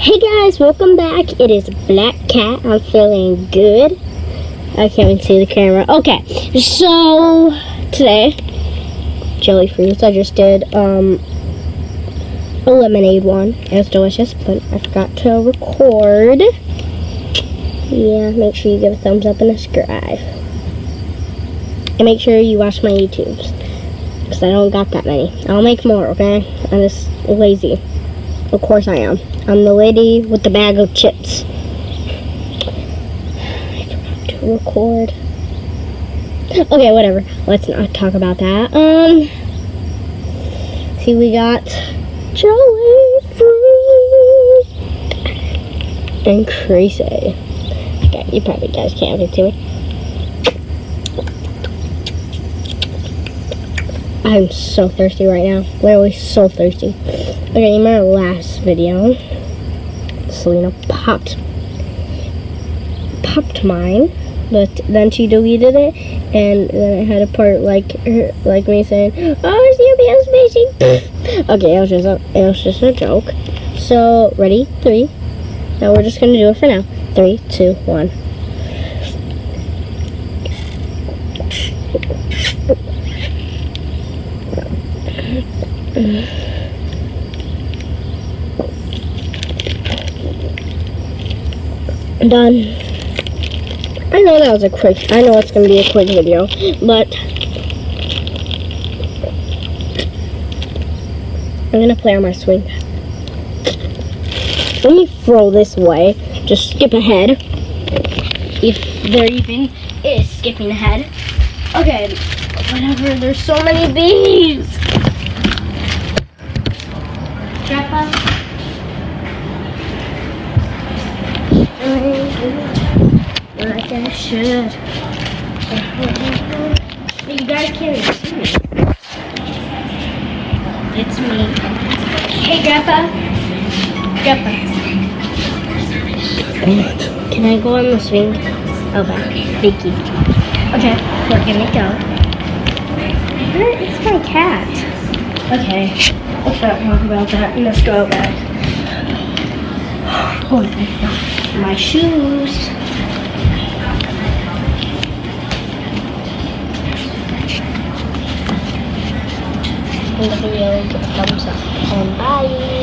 Hey guys, welcome back. It is Black Cat. I'm feeling good. I can't even see the camera. Okay, so today, jelly fruits. I just did a lemonade one. It was delicious, but I forgot to record. Yeah, make sure you give a thumbs up and a subscribe. And make sure you watch my YouTubes, because I don't got that many. I'll make more, okay? I'm just lazy. Of course I am. I'm the lady with the bag of chips. I forgot to record. Okay, whatever. Let's not talk about that. See, we got jelly fruit and crazy. Okay, you probably guys can't even see me. I'm so thirsty right now. Literally so thirsty. Okay, in my last video, Selena popped mine, but then she deleted it, and then it had a part like me saying, "Oh, it's spacing." Okay, it was just a joke. So ready? 3. Now we're just gonna do it for now. 3, 2, 1. Done. I know that was I know it's gonna be a quick video, but I'm gonna play on my swing. Let me throw this away. Just skip ahead. If there even is skipping ahead. Okay, whatever, there's so many bees. Grandpa. Like I should. You guys can't even see me. It's me. Hey, Grandpa. Grandpa. What? Can I go on the swing? Okay. Thank you. Okay, we're gonna go. Where is my cat? Okay. Let's not talk about that. Let's go back. Oh my God. My shoes. In the video, give a thumbs up and bye.